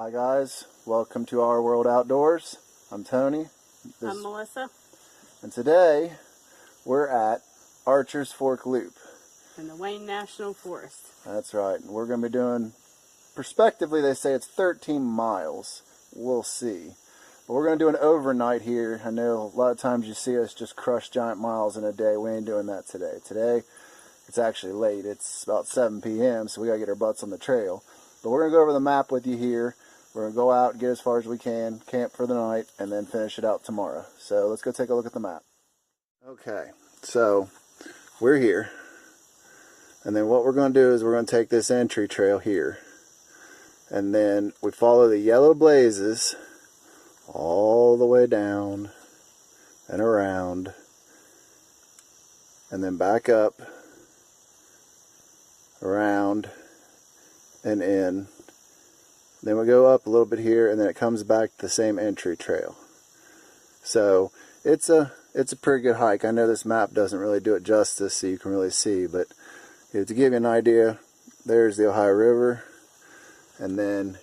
Hi guys, welcome to Our World Outdoors. I'm Tony. I'm Melissa. And today we're at Archer's Fork Loop. In the Wayne National Forest. That's right. We're going to be doing, prospectively they say it's 13 miles. We'll see. But we're going to do an overnight here. I know a lot of times you see us just crush giant miles in a day. We ain't doing that today. Today it's actually late. It's about 7 p.m. so we got to get our butts on the trail. But we're going to go over the map with you here. We're going to go out and get as far as we can, camp for the night, and then finish it out tomorrow. So let's go take a look at the map. Okay, so we're here. And then what we're going to do is we're going to take this entry trail here. And then we follow the yellow blazes all the way down and around. And then back up, around, and in. Then we go up a little bit here, and then it comes back to the same entry trail. So it's a pretty good hike. I know this map doesn't really do it justice so you can really see, but to give you an idea, there's the Ohio River. And then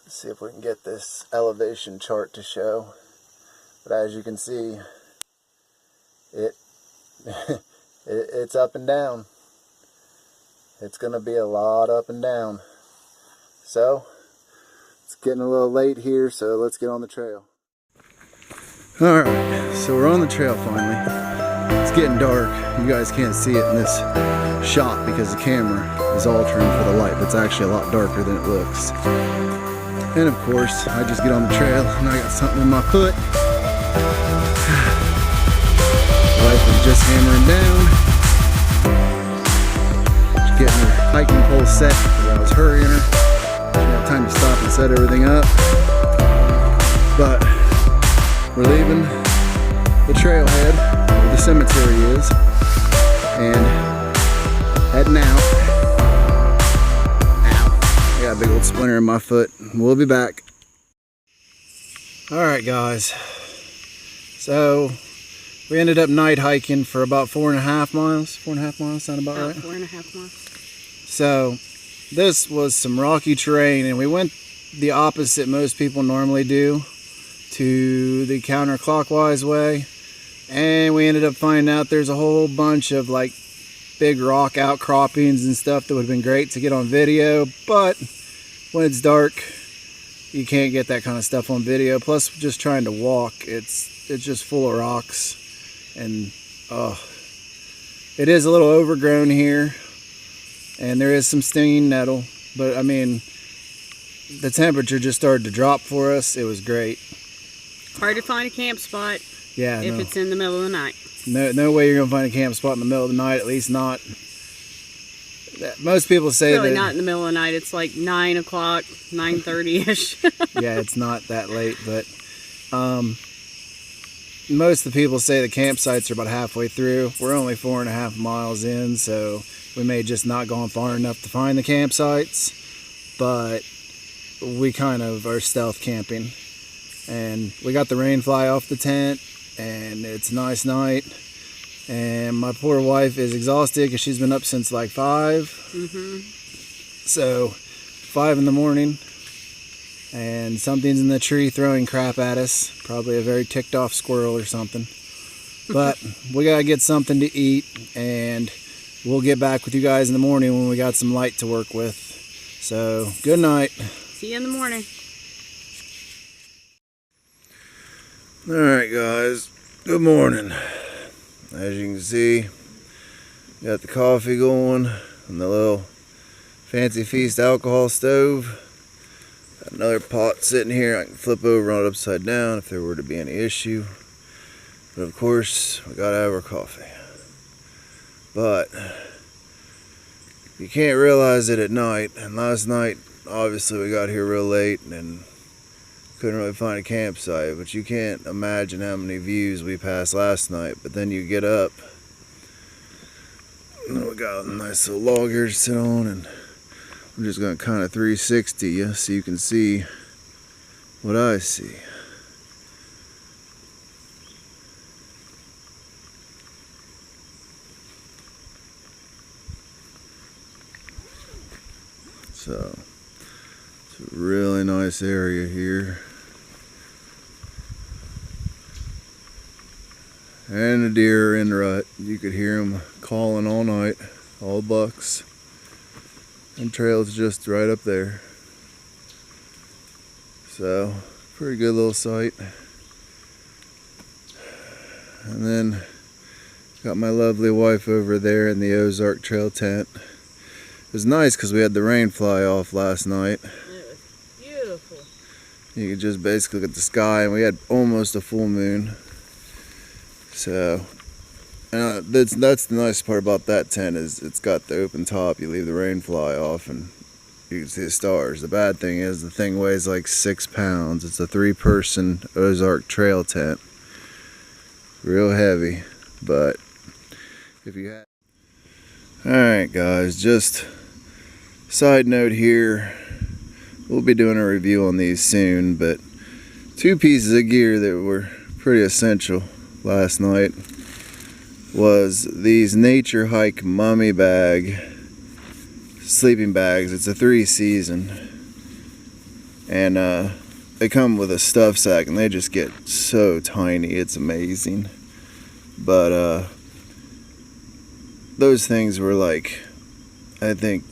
let's see if we can get this elevation chart to show. But as you can see, it's up and down. It's going to be a lot up and down. So, it's getting a little late here, so let's get on the trail. Alright, so we're on the trail finally. It's getting dark. You guys can't see it in this shot because the camera is altering for the light. It's actually a lot darker than it looks. And of course, I just get on the trail and I got something in my foot. Wife is just hammering down. Getting her hiking pole set because I was hurrying her. She had time to stop and set everything up. But we're leaving the trailhead where the cemetery is and heading out. Ow. I got a big old splinter in my foot. We'll be back. Alright guys. So we ended up night hiking for about 4.5 miles. 4.5 miles, sound about right? 4.5 miles. So this was some rocky terrain, and we went the opposite most people normally do, to the counterclockwise way, and we ended up finding out there's a whole bunch of like big rock outcroppings and stuff that would have been great to get on video, but when it's dark you can't get that kind of stuff on video. Plus just trying to walk, it's just full of rocks, and it is a little overgrown here. And there is some stinging nettle, but I mean, the temperature just started to drop for us. It was great. Hard to find a camp spot. Yeah, if it's in the middle of the night. No way you're gonna find a camp spot in the middle of the night. At least not. Most people say really that, not in the middle of the night. It's like 9 o'clock, 9:30ish. Yeah, it's not that late, but most of the people say the campsites are about halfway through. We're only 4.5 miles in, so we may just not gone far enough to find the campsites, but we kind of are stealth camping. And we got the rain fly off the tent, and it's a nice night. And my poor wife is exhausted because she's been up since like 5. So 5 in the morning, and something's in the tree throwing crap at us. Probably a very ticked off squirrel or something. But we gotta get something to eat, and we'll get back with you guys in the morning when we got some light to work with. So, good night. See you in the morning. Alright guys, good morning. As you can see, got the coffee going and the little Fancy Feast alcohol stove. Got another pot sitting here I can flip over on it upside down if there were to be any issue. But of course, we gotta have our coffee. But you can't realize it at night, and last night obviously we got here real late and couldn't really find a campsite, but you can't imagine how many views we passed last night. But then you get up and we got a nice little log here to sit on, and I'm just going to kind of 360 you so you can see what I see. So It's a really nice area here. And the deer are in rut. You could hear them calling all night, all bucks. And trail's just right up there. So, pretty good little site. And then got my lovely wife over there in the Ozark Trail tent. It was nice because we had the rain fly off last night. It was beautiful. You could just basically look at the sky, and we had almost a full moon. So, that's the nice part about that tent is it's got the open top. You leave the rain fly off and you can see the stars. The bad thing is the thing weighs like 6 pounds. It's a 3-person Ozark Trail tent. Real heavy, but if you had... Alright guys, just side note here. We'll be doing a review on these soon, but 2 pieces of gear that were pretty essential last night was these Nature Hike mummy bag sleeping bags. It's a 3-season, and they come with a stuff sack, and they just get so tiny, it's amazing. But those things were like, I think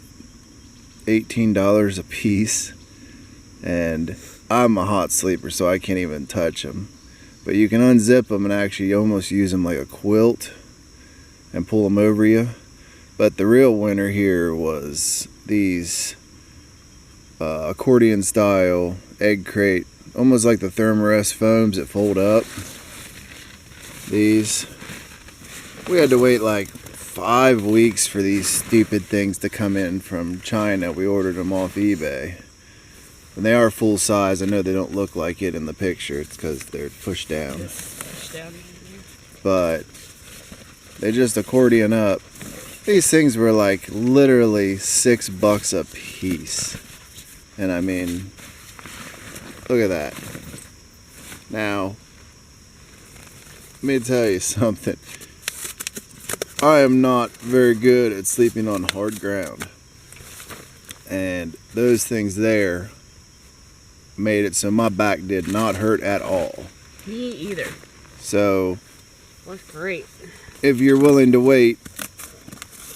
$18 a piece, and I'm a hot sleeper, so I can't even touch them. But you can unzip them and actually almost use them like a quilt and pull them over you. But the real winner here was these accordion style egg crate, almost like the Thermarest foams that fold up. These, we had to wait like 5 weeks for these stupid things to come in from China. We ordered them off eBay. And they are full size. I know they don't look like it in the picture. It's because they're pushed down. But they just accordion up. These things were like literally $6 a piece. And I mean, look at that. Now, let me tell you something. I am not very good at sleeping on hard ground. And those things there made it so my back did not hurt at all. Me either. So, Looks great. if you're willing to wait,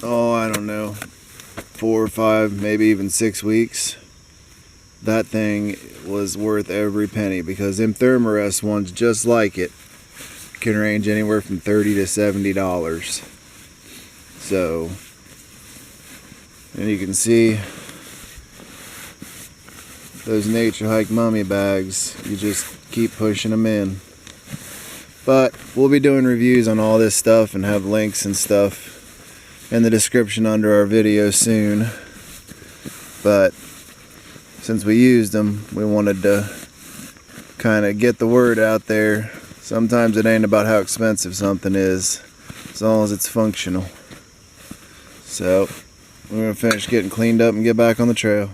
I don't know, 4 or 5, maybe even 6 weeks, that thing was worth every penny, because them Thermarest ones just like it can range anywhere from $30 to $70. So, and you can see those Nature Hike mummy bags, you just keep pushing them in. But we'll be doing reviews on all this stuff and have links and stuff in the description under our video soon. But since we used them, we wanted to kind of get the word out there. Sometimes it ain't about how expensive something is, as long as it's functional. So we're gonna finish getting cleaned up and get back on the trail.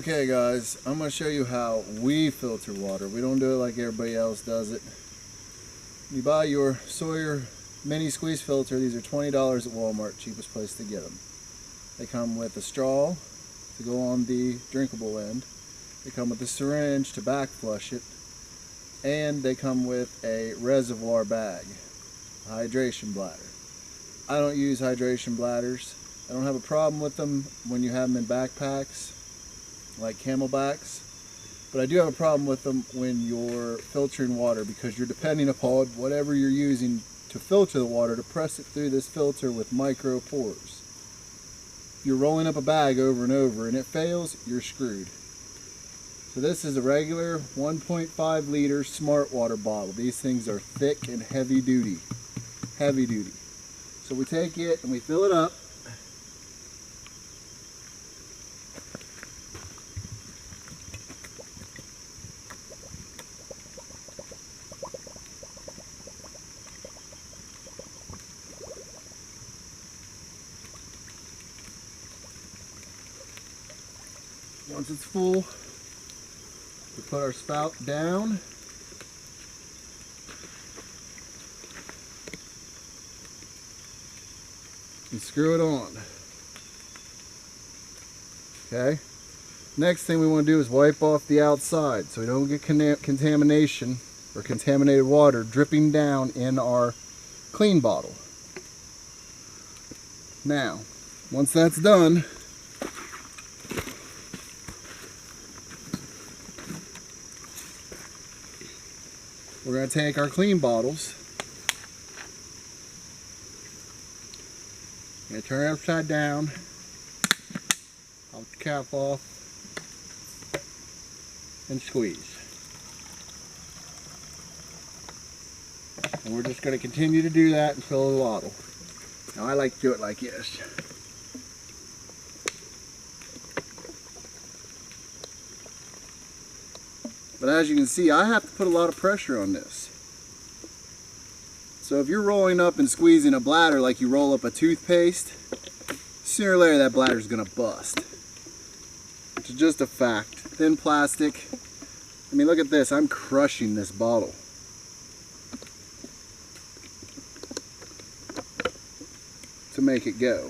Okay guys, I'm going to show you how we filter water. We don't do it like everybody else does it. You buy your Sawyer mini squeeze filter. These are $20 at Walmart, cheapest place to get them. They come with a straw to go on the drinkable end. They come with a syringe to back flush it. And they come with a reservoir bag, a hydration bladder. I don't use hydration bladders. I don't have a problem with them when you have them in backpacks, like Camelbacks. But I do have a problem with them when you're filtering water, because you're depending upon whatever you're using to filter the water to press it through this filter with micro pores. If you're rolling up a bag over and over and it fails, you're screwed. So this is a regular 1.5 liter smart water bottle. These things are thick and heavy duty. Heavy duty. So we take it and we fill it up. Once it's full, we put our spout down. And screw it on. Okay. Next thing we want to do is wipe off the outside so we don't get contamination or contaminated water dripping down in our clean bottle. Now, once that's done, we're going to take our clean bottles, and turn it upside down, pop the cap off, and squeeze. And we're just going to continue to do that and fill the bottle. Now I like to do it like this. But as you can see, I have to put a lot of pressure on this. So if you're rolling up and squeezing a bladder like you roll up a toothpaste, sooner or later that bladder is going to bust. It's just a fact. Thin plastic. I mean, look at this. I'm crushing this bottle. To make it go.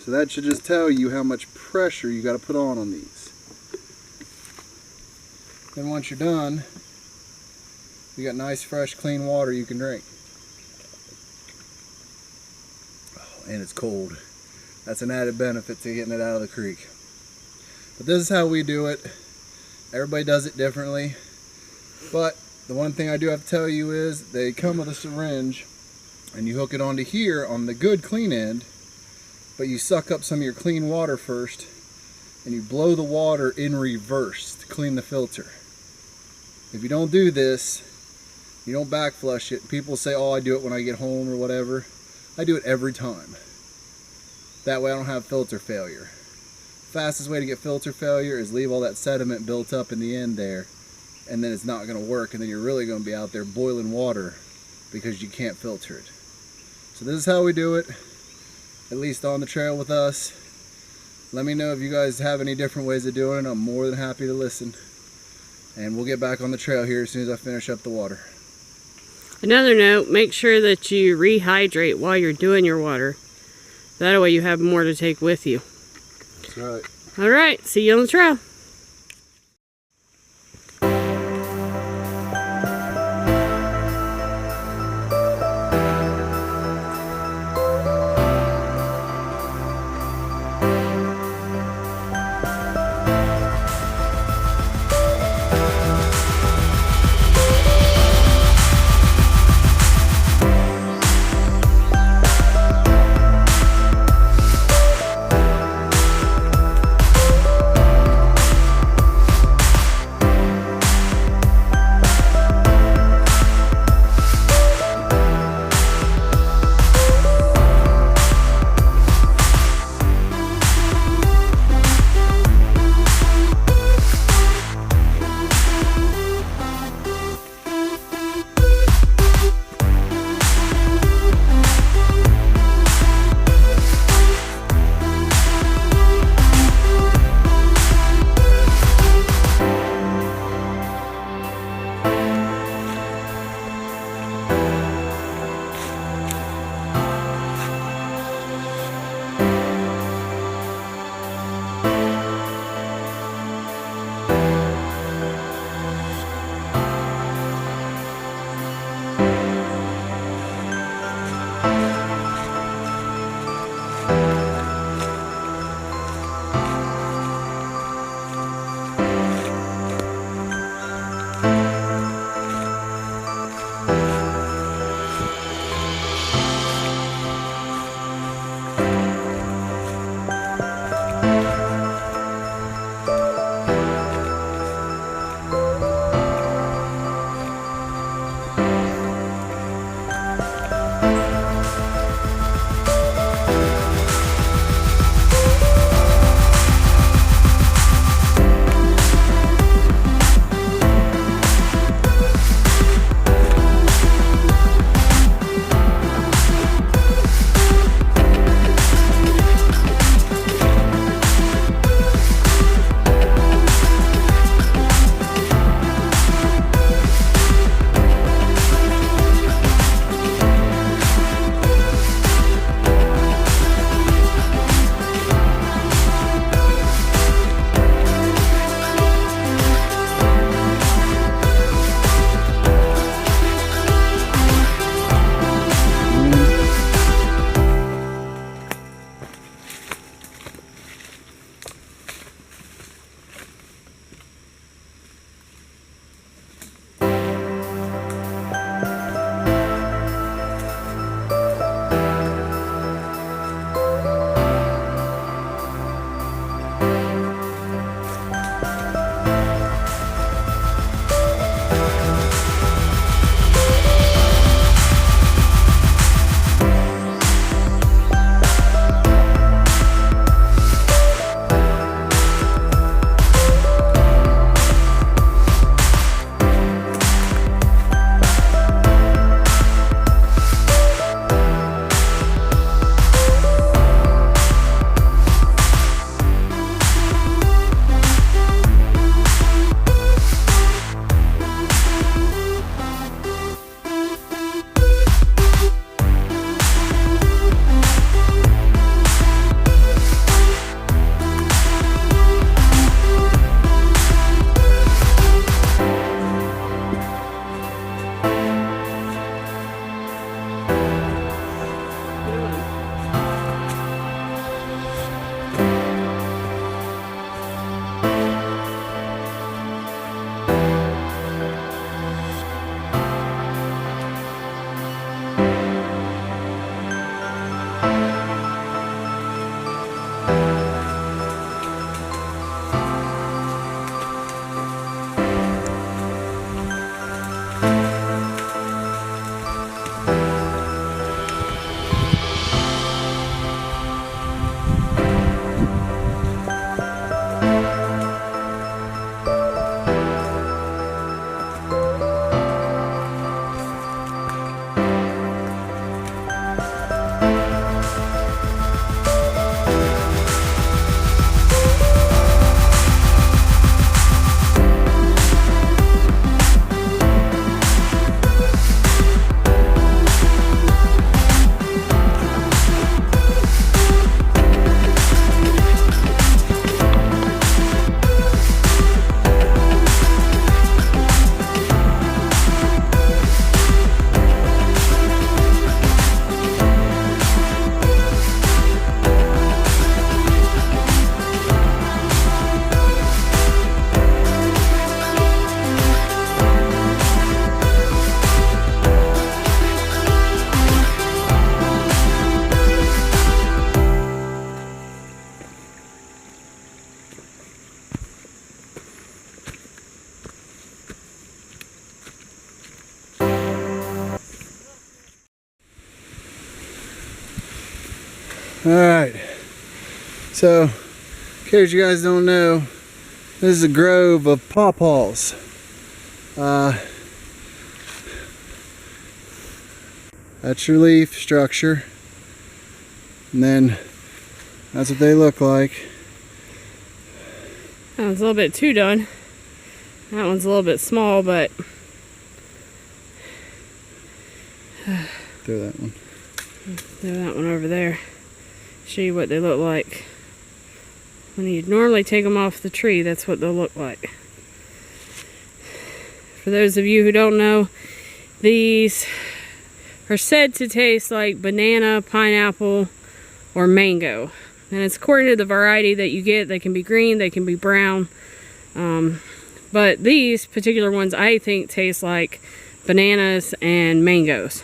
So that should just tell you how much pressure you got to put on these. Then once you're done, you got nice, fresh, clean water you can drink. Oh, and it's cold. That's an added benefit to getting it out of the creek. But this is how we do it. Everybody does it differently. But the one thing I do have to tell you is they come with a syringe and you hook it onto here on the good clean end, but you suck up some of your clean water first and you blow the water in reverse to clean the filter. If you don't do this, you don't back flush it. People say, oh, I do it when I get home or whatever. I do it every time. That way I don't have filter failure. Fastest way to get filter failure is leave all that sediment built up in the end there, and then it's not going to work, and then you're really going to be out there boiling water because you can't filter it. So this is how we do it, at least on the trail with us. Let me know if you guys have any different ways of doing it. I'm more than happy to listen, and we'll get back on the trail here as soon as I finish up the water. Another note, make sure that you rehydrate while you're doing your water. That way you have more to take with you. That's right. All right, see you on the trail. Alright, so in case you guys don't know, this is a grove of pawpaws. That's your leaf structure, and then that's what they look like. That one's a little bit too done. That one's a little bit small, but Throw that one. throw that one over there. Show you what they look like. When you normally take them off the tree, that's what they'll look like. For those of you who don't know, these are said to taste like banana, pineapple, or mango. And it's according to the variety that you get. They can be green, they can be brown. But these particular ones I think taste like bananas and mangoes.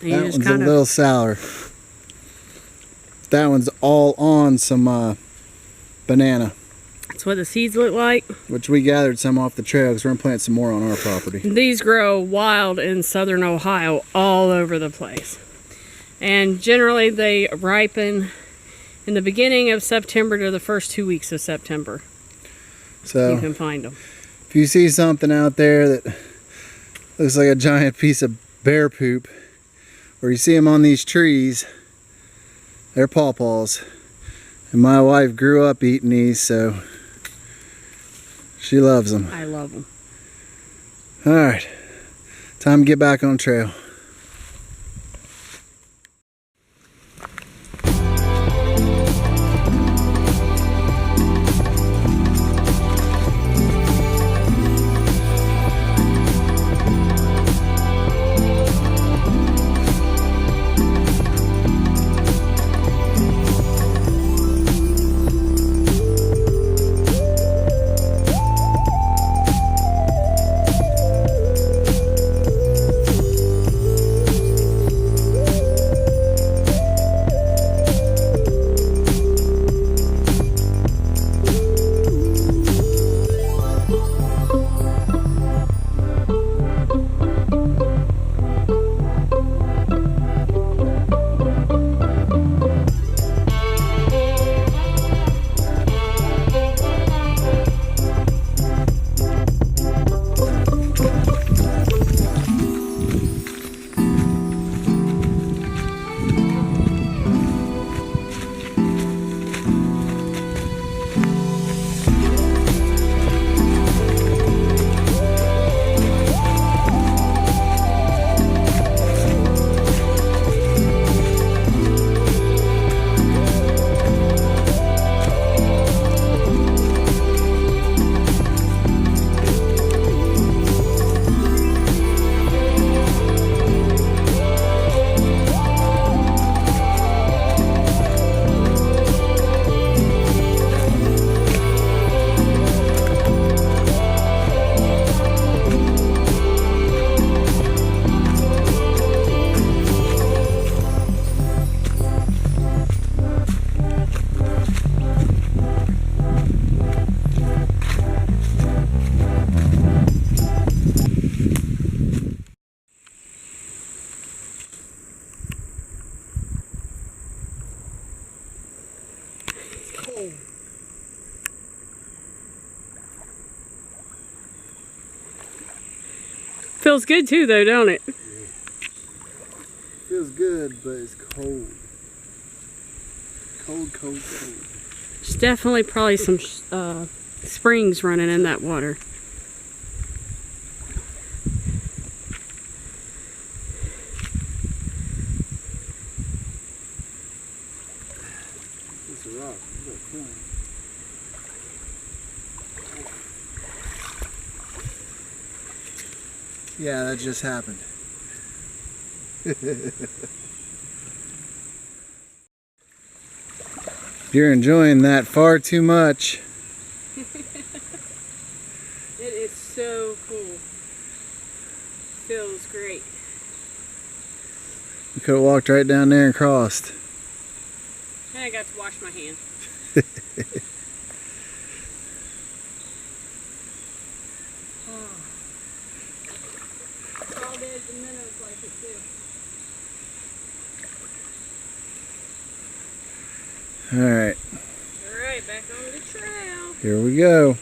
And That one's a little sour. That one's all on some banana. That's what the seeds look like. Which we gathered some off the trail because we're going to plant some more on our property. These grow wild in southern Ohio all over the place. And generally they ripen in the beginning of September to the first 2 weeks of September. So you can find them. If you see something out there that looks like a giant piece of bear poop, or you see them on these trees, they're pawpaws. And my wife grew up eating these, so she loves them. I love them. Alright, time to get back on trail. Feels good too though, don't it? Yeah. Feels good, but it's cold. Cold, cold, cold. There's definitely probably some springs running in that water. It's a rock. It's a coin. Yeah, that just happened. You're enjoying that far too much. It is so cool. Feels great. You could have walked right down there and crossed. And I got to wash my hands. Oh. Alright. Alright, back on the trail. Here we go.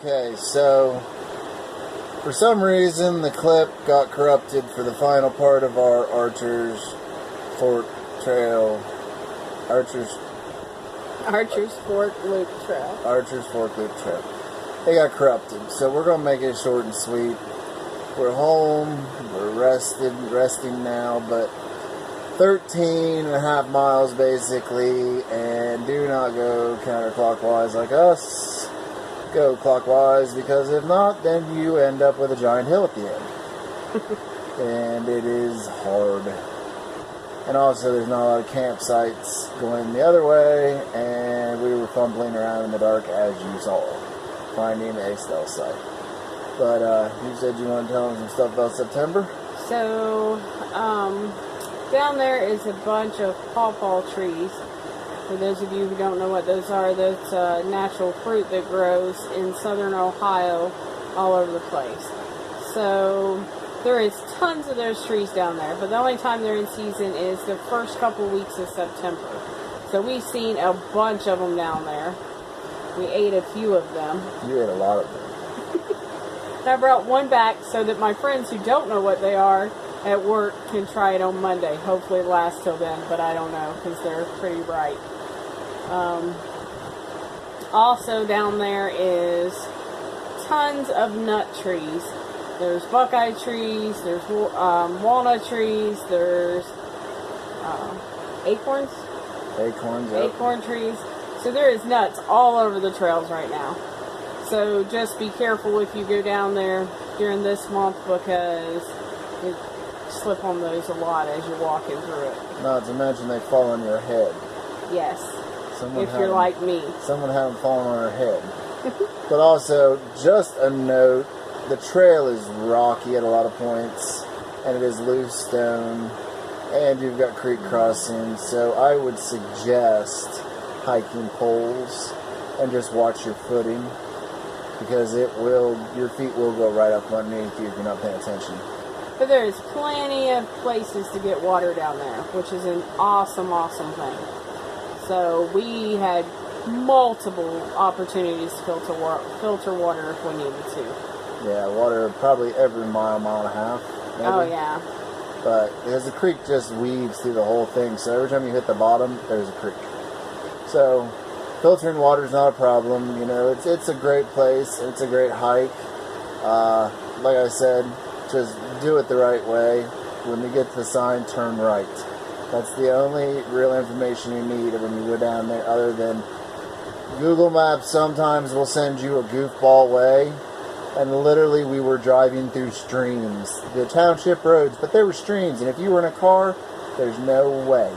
Okay, so for some reason the clip got corrupted for the final part of our Archer's Fork Trail. Archer's Fork Loop Trail. Archer's Fork Loop Trail. They got corrupted, so we're going to make it short and sweet. We're home, we're resting now, but 13 and a half miles basically, and do not go counterclockwise like us. Go clockwise, because if not, then you end up with a giant hill at the end. And it is hard. And also there's not a lot of campsites going the other way, and we were fumbling around in the dark as you saw, finding a stealth site. But you said you want to tell them some stuff about September? So, down there is a bunch of pawpaw trees. For those of you who don't know what those are, that's natural fruit that grows in southern Ohio all over the place. So there is tons of those trees down there, but the only time they're in season is the first couple weeks of September. So we've seen a bunch of them down there. We ate a few of them. You ate a lot of them. And I brought one back so that my friends who don't know what they are at work can try it on Monday. Hopefully it lasts till then, but I don't know because they're pretty bright. Also down there is tons of nut trees. There's buckeye trees, there's walnut trees, there's acorns. Acorns, yep. Acorn trees. So there is nuts all over the trails right now. So just be careful if you go down there during this month, because you slip on those a lot as you're walking through it. Not to mention they fall on your head. Yes. If you're like me. Someone had them falling on her head. But also, just a note, the trail is rocky at a lot of points, and it is loose stone, and you've got creek crossings, so I would suggest hiking poles and just watch your footing, because your feet will go right up underneath you if you're not paying attention. But there is plenty of places to get water down there, which is an awesome, awesome thing. So we had multiple opportunities to filter water if we needed to. Yeah, water probably every mile and a half. Maybe. Oh, yeah. But because the creek just weaves through the whole thing, so every time you hit the bottom, there's a creek. So filtering water is not a problem. You know, it's a great place. It's a great hike. Like I said, just do it the right way. When you get to the sign, turn right. That's the only real information you need when you go down there, other than Google Maps sometimes will send you a goofball way. And literally we were driving through streams. The township roads, but there were streams. And if you were in a car, there's no way.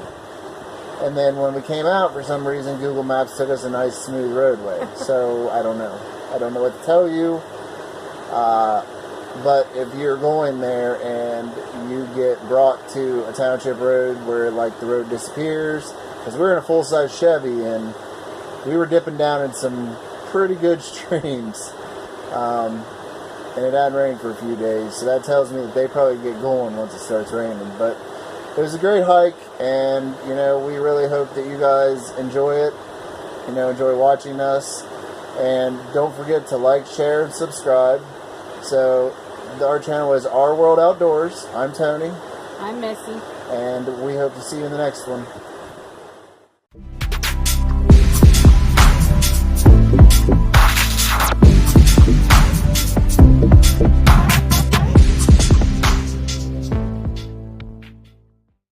And then when we came out, for some reason, Google Maps took us a nice smooth roadway. So I don't know. I don't know what to tell you. But if you're going there and you get brought to a township road where like the road disappears, because we're in a full-size Chevy and we were dipping down in some pretty good streams, and it hadn't rained for a few days, so that tells me that they probably get going once it starts raining. But it was a great hike, and you know, we really hope that you guys enjoy it, you know, enjoy watching us, and don't forget to like, share, and subscribe. So our channel is Our World Outdoors. I'm Tony. I'm Missy. And we hope to see you in the next one.